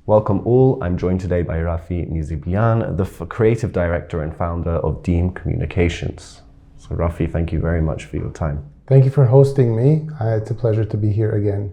Welcome all. I'm joined today by Raffi Niziblian, the creative director and founder of DEEM Communications. So Raffi, thank you very much for your time. Thank you for hosting me. It's a pleasure to be here again.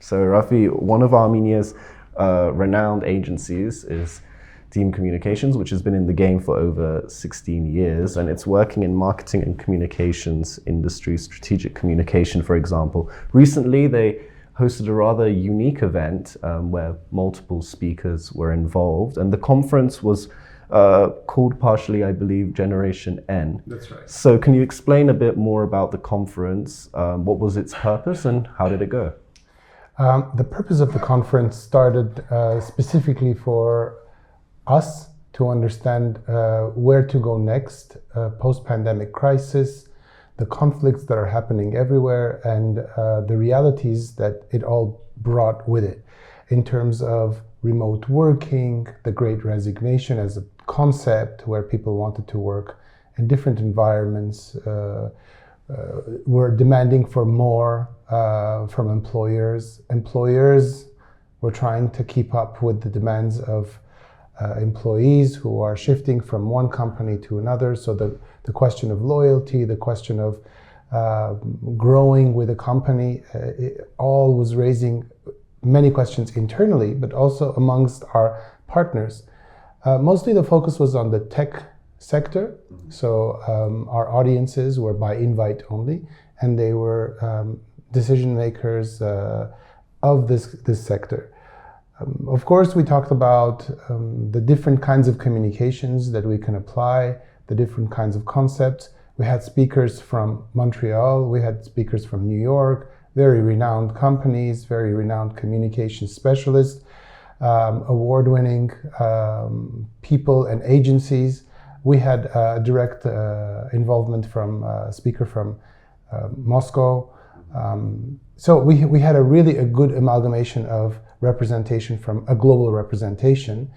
So Raffi, one of Armenia's renowned agencies is DEEM Communications, which has been in the game for over 16 years, and it's working in marketing and communications industry, strategic communication, for example. Recently, they hosted a rather unique event where multiple speakers were involved, and the conference was called partially, I believe, Generation N. That's right. So can you explain a bit more about the conference? What was its purpose and how did it go? The purpose of the conference started specifically for us to understand where to go next, post-pandemic crisis, the conflicts that are happening everywhere, and the realities that it all brought with it in terms of remote working, the Great Resignation as a concept where people wanted to work in different environments, were demanding for more from employers. Employers were trying to keep up with the demands of employees who are shifting from one company to another. So the question of loyalty, the question of growing with a company, it all was raising many questions internally, but also amongst our partners. Mostly the focus was on the tech sector. So our audiences were by invite only, and they were decision makers of this sector. Of course, we talked about the different kinds of communications that we can apply, the different kinds of concepts. We had speakers from Montreal, we had speakers from New York, very renowned companies, very renowned communication specialists, award-winning people and agencies. We had direct involvement from a speaker from Moscow. So we had a good amalgamation of representation from a global representation,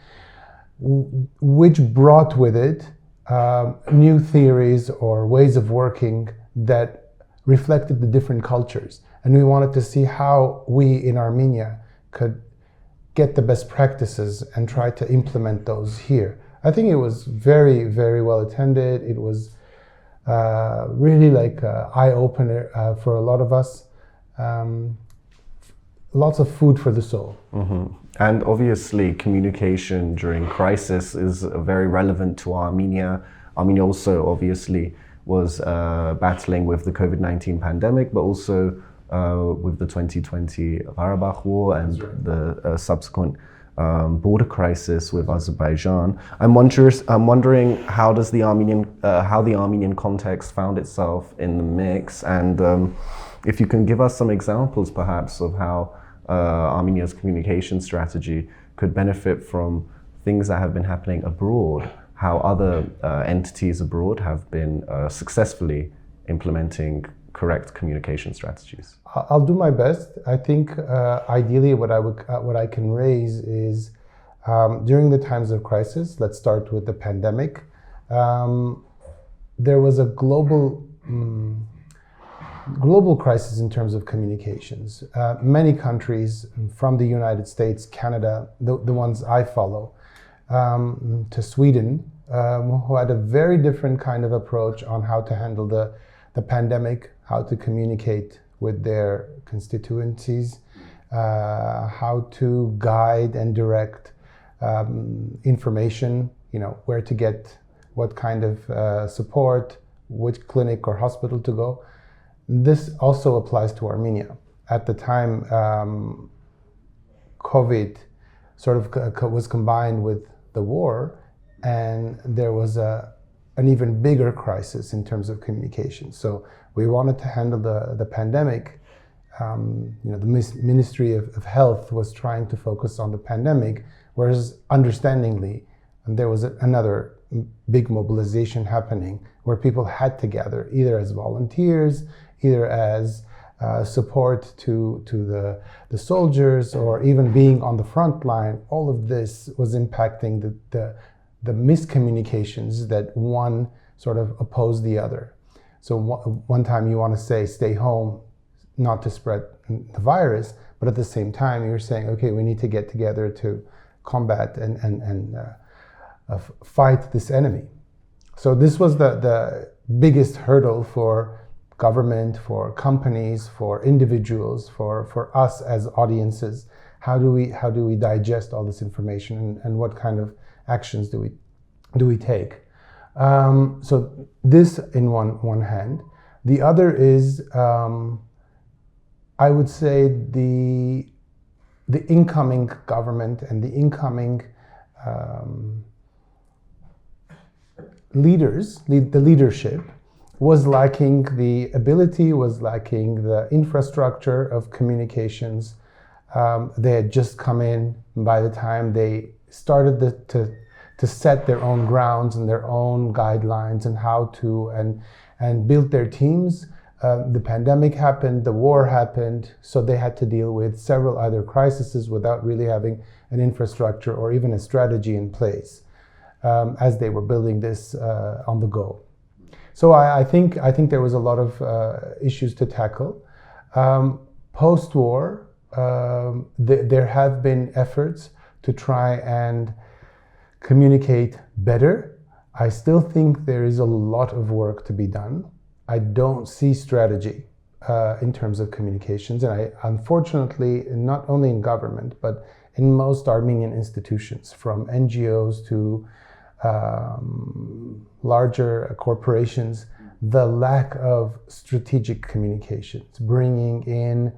which brought with it new theories or ways of working that reflected the different cultures. And we wanted to see how we in Armenia could get the best practices and try to implement those here. I think it was very, very well attended. It was really like an eye-opener for a lot of us. Lots of food for the soul. Mm-hmm. And obviously communication during crisis is very relevant to Armenia. Armenia also obviously was battling with the COVID-19 pandemic, but also with the 2020 Karabakh War and the subsequent border crisis with Azerbaijan. I'm wondering how the Armenian context found itself in the mix, and if you can give us some examples perhaps of how Armenia's communication strategy could benefit from things that have been happening abroad, how other entities abroad have been successfully implementing correct communication strategies. I'll do my best. I think ideally what I can raise is during the times of crisis, let's start with the pandemic, there was a global crisis in terms of communications. Many countries from the United States, Canada, the ones I follow, to Sweden, who had a very different kind of approach on how to handle the pandemic, how to communicate with their constituencies, how to guide and direct information, where to get what kind of support, which clinic or hospital to go. This also applies to Armenia. At the time, COVID sort of was combined with the war, and there was an even bigger crisis in terms of communication. So we wanted to handle the pandemic. The Ministry of Health was trying to focus on the pandemic, whereas understandingly, there was another big mobilization happening where people had to gather either as volunteers, either as support to the soldiers, or even being on the front line. All of this was impacting the miscommunications that one sort of opposed the other. So one time you want to say stay home, not to spread the virus, but at the same time you're saying, okay, we need to get together to combat and fight this enemy. So this was the biggest hurdle for government, for companies, for individuals, for us as audiences. How do we digest all this information, and what kind of actions do we take? So this in one hand. The other is, I would say, the incoming government and the incoming the leadership was lacking the ability, was lacking the infrastructure of communications. They had just come in. By the time they started to set their own grounds and their own guidelines and how to and build their teams, the pandemic happened, the war happened, so they had to deal with several other crises without really having an infrastructure or even a strategy in place as they were building this on the go. So I think there was a lot of issues to tackle. Post-war, there have been efforts to try and communicate better. I still think there is a lot of work to be done. I don't see strategy in terms of communications, and I unfortunately, not only in government, but in most Armenian institutions, from NGOs to larger corporations, the lack of strategic communications, bringing in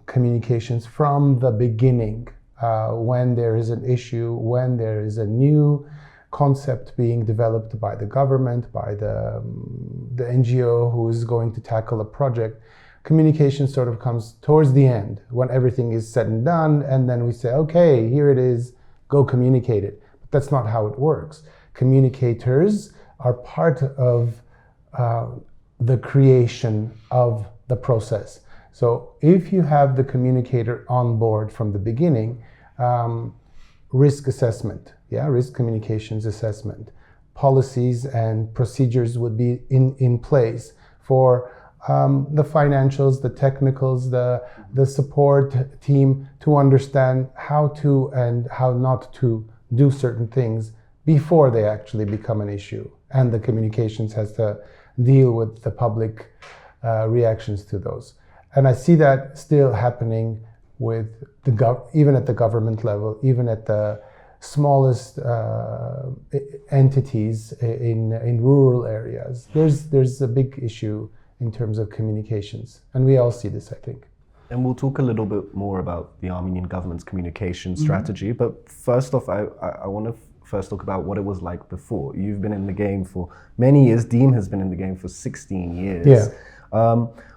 communications from the beginning, when there is an issue, when there is a new concept being developed by the government, by the NGO who is going to tackle a project. Communication sort of comes towards the end, when everything is said and done, and then we say, okay, here it is, go communicate it. But that's not how it works. Communicators are part of the creation of the process. So if you have the communicator on board from the beginning, risk assessment, risk communications assessment, policies and procedures would be in place for the financials, the technicals, the support team to understand how to and how not to do certain things before they actually become an issue. And the communications has to deal with the public reactions to those. And I see that still happening with even at the government level, even at the smallest entities in rural areas. There's a big issue in terms of communications, and we all see this, I think. And we'll talk a little bit more about the Armenian government's communication strategy. But first off, I want to first talk about what it was like before. You've been in the game for many years. DEEM has been in the game for 16 years. Yeah.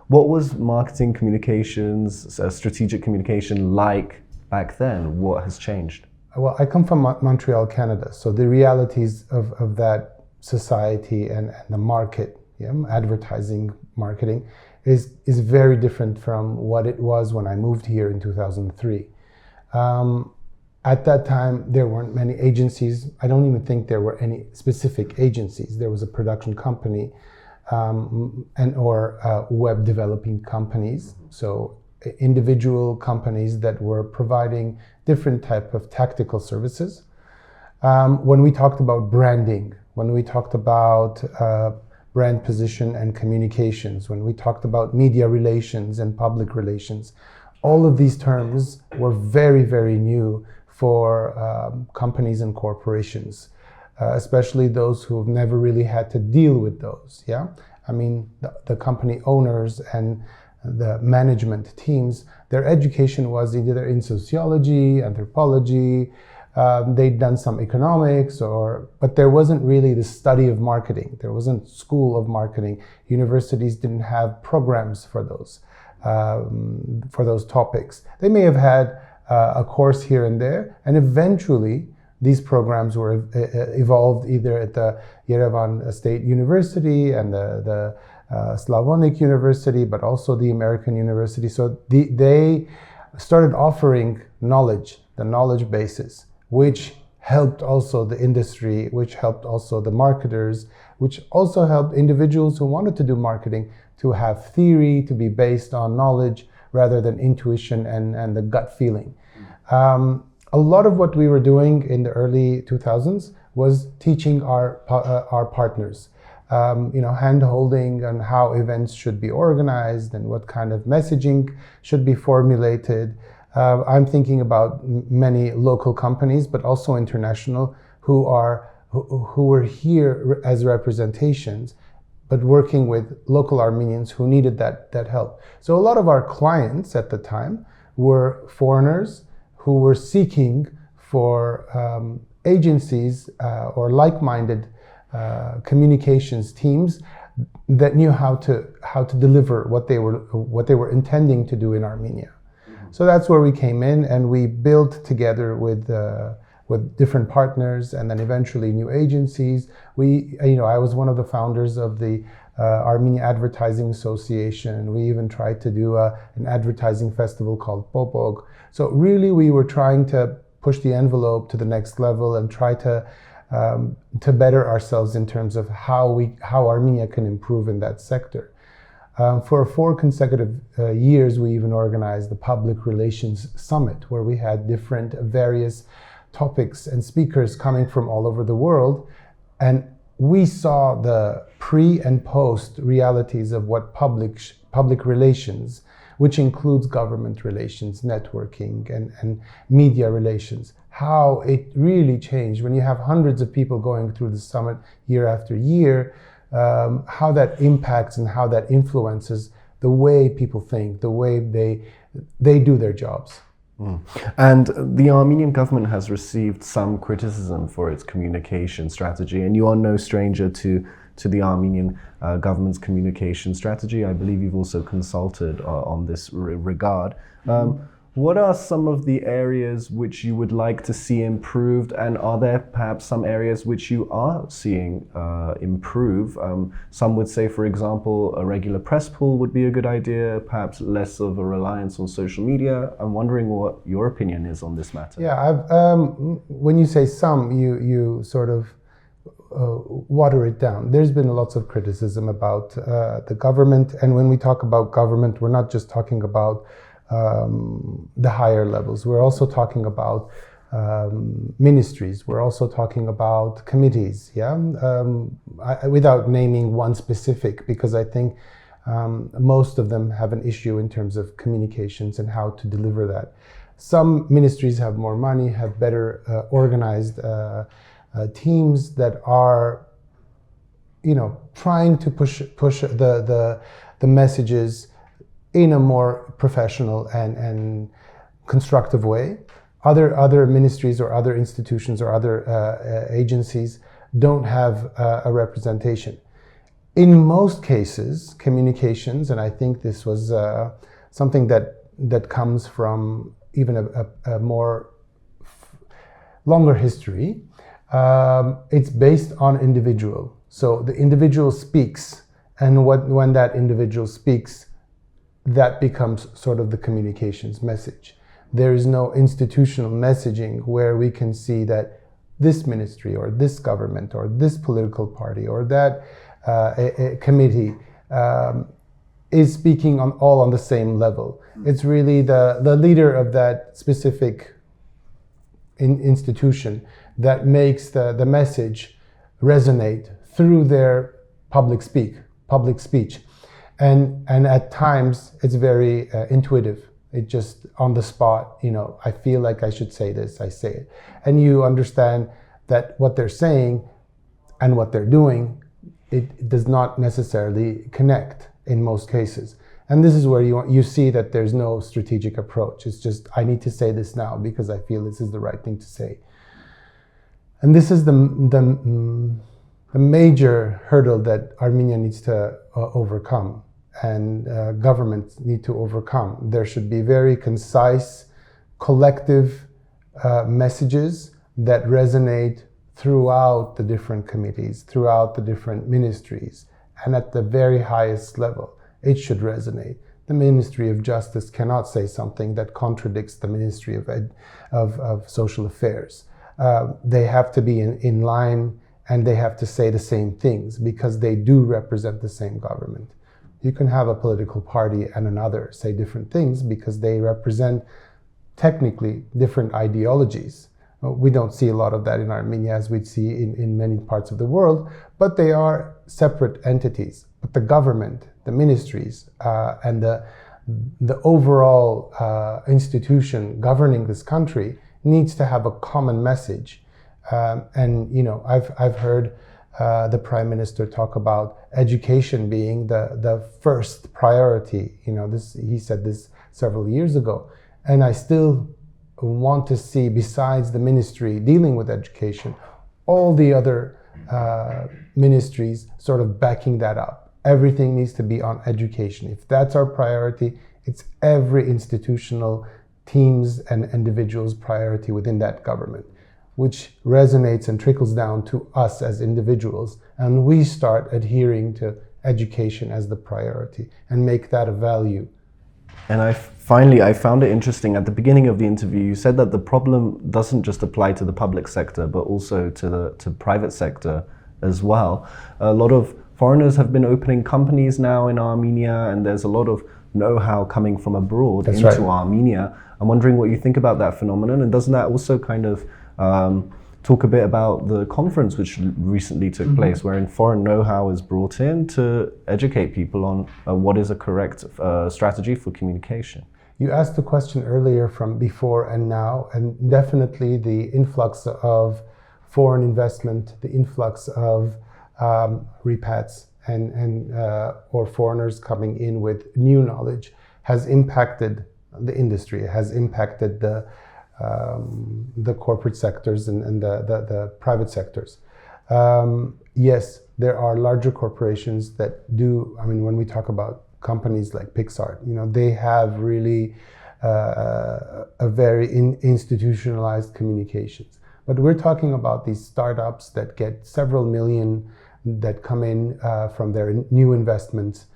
What was marketing communications, strategic communication like back then? What has changed? Well, I come from Montreal, Canada. So the realities of that society and the market, advertising, marketing, is very different from what it was when I moved here in 2003. At that time, there weren't many agencies. I don't even think there were any specific agencies. There was a production company or web developing companies. So individual companies that were providing different type of tactical services. When we talked about branding, when we talked about brand position and communications, when we talked about media relations and public relations, all of these terms were very, very new for companies and corporations, especially those who have never really had to deal with those. I mean, the company owners and the management teams, their education was either in sociology, anthropology, they'd done some economics, but there wasn't really the study of marketing. There wasn't school of marketing. Universities didn't have programs for those topics. They may have had a course here and there, and eventually these programs were evolved either at the Yerevan State University and the Slavonic University, but also the American University. So they started offering knowledge, the knowledge bases, which helped also the industry, which helped also the marketers, which also helped individuals who wanted to do marketing to have theory, to be based on knowledge rather than intuition and the gut feeling. a lot of what we were doing in the early 2000s was teaching our partners, hand-holding on how events should be organized and what kind of messaging should be formulated. I'm thinking about many local companies, but also international, who were here as representations, but working with local Armenians who needed that help. So a lot of our clients at the time were foreigners who were seeking for agencies or like-minded communications teams that knew how to deliver what they were intending to do in Armenia. So that's where we came in, and we built together with different partners, and then eventually new agencies. I was one of the founders of the Armenia Advertising Association. We even tried to do an advertising festival called Popog. So really, we were trying to push the envelope to the next level and try to better ourselves in terms of how Armenia can improve in that sector. For 4 consecutive years, we even organized the Public Relations Summit, where we had different various topics and speakers coming from all over the world. And we saw the pre and post realities of what public relations, which includes government relations, networking, and media relations, how it really changed when you have hundreds of people going through the summit year after year, how that impacts and how that influences the way people think, the way they do their jobs. And the Armenian government has received some criticism for its communication strategy, and you are no stranger to the Armenian government's communication strategy. I believe you've also consulted on this regard. What are some of the areas which you would like to see improved, and are there perhaps some areas which you are seeing improve? Some would say, for example, a regular press pool would be a good idea, perhaps less of a reliance on social media. I'm wondering what your opinion is on this matter. Yeah, when you say some, you sort of water it down. There's been lots of criticism about the government, and when we talk about government, we're not just talking about the higher levels. We're also talking about ministries. We're also talking about committees, without naming one specific, because I think most of them have an issue in terms of communications and how to deliver that. Some ministries have more money, have better organized teams that are, trying to push the messages in a more professional and constructive way. Other ministries or other institutions or other agencies don't have a representation. In most cases, communications, and I think this was something that comes from even a more longer history, it's based on individual. So the individual speaks, and when that individual speaks, that becomes sort of the communications message. There is no institutional messaging where we can see that this ministry or this government or this political party or that a committee is speaking all on the same level. It's really the leader of that specific institution that makes the message resonate through their public speech. And at times it's very intuitive. It just on the spot, I feel like I should say this, I say it. And you understand that what they're saying and what they're doing, it does not necessarily connect in most cases. And this is where you see that there's no strategic approach. It's just, I need to say this now because I feel this is the right thing to say. And this is the major hurdle that Armenia needs to overcome, and governments need to overcome. There should be very concise, collective messages that resonate throughout the different committees, throughout the different ministries, and at the very highest level, it should resonate. The Ministry of Justice cannot say something that contradicts the Ministry of Social Affairs. They have to be in line, and they have to say the same things because they do represent the same government. You can have a political party and another say different things because they represent technically different ideologies. We don't see a lot of that in Armenia as we see in many parts of the world, but they are separate entities. But the government, the ministries, and the overall institution governing this country needs to have a common message. And you know, I've heard the Prime Minister talk about education being the first priority. You know, he said this several years ago, and I still want to see, besides the ministry dealing with education, all the other ministries sort of backing that up. Everything needs to be on education. If that's our priority, it's every institutional team's and individual's priority within that government, which resonates and trickles down to us as individuals. And we start adhering to education as the priority and make that a value. And I found it interesting at the beginning of the interview, you said that the problem doesn't just apply to the public sector, but also to private sector as well. A lot of foreigners have been opening companies now in Armenia, and there's a lot of know-how coming from abroad into Armenia. I'm wondering what you think about that phenomenon, and doesn't that also kind of talk a bit about the conference which recently took place, wherein foreign know-how is brought in to educate people on what is a correct strategy for communication? You asked the question earlier from before and now, and definitely the influx of foreign investment, the influx of repats and or foreigners coming in with new knowledge has impacted the industry, has impacted the corporate sectors and the private sectors. Yes, there are larger corporations that do, I mean, when we talk about companies like Pixar, you know, they have really a very institutionalized communications. But we're talking about these startups that get several million that come in from their new investments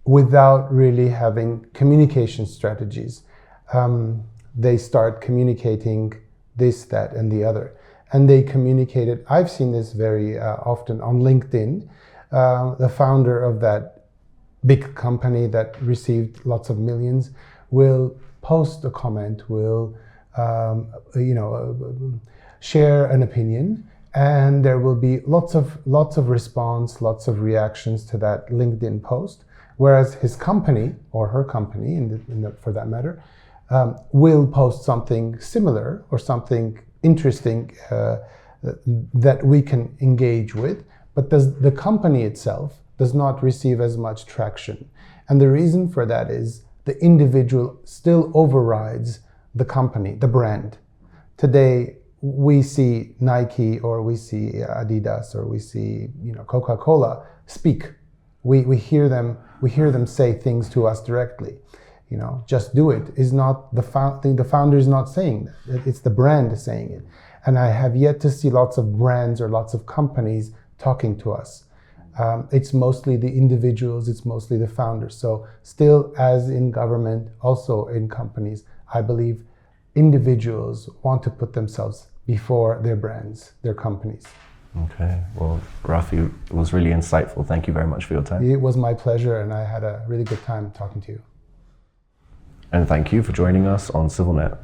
without really having communication strategies. They start communicating this, that, and the other. And they communicate it. I've seen this very often on LinkedIn. The founder of that big company that received lots of millions will post a comment, will share an opinion, and there will be lots of response, lots of reactions to that LinkedIn post. Whereas his company, or her company, for that matter, will post something similar or something interesting that we can engage with, but the company itself does not receive as much traction. And the reason for that is the individual still overrides the company, the brand. Today, we see Nike or we see Adidas or we see Coca-Cola speak. We hear them say things to us directly. You know, just do it is not the founder is not saying that. It's the brand saying it. And I have yet to see lots of brands or lots of companies talking to us. It's mostly the individuals, it's mostly the founders. So still, as in government, also in companies, I believe individuals want to put themselves before their brands, their companies. Okay, well, Raffi, it was really insightful. Thank you very much for your time. It was my pleasure, and I had a really good time talking to you. And thank you for joining us on CivilNet.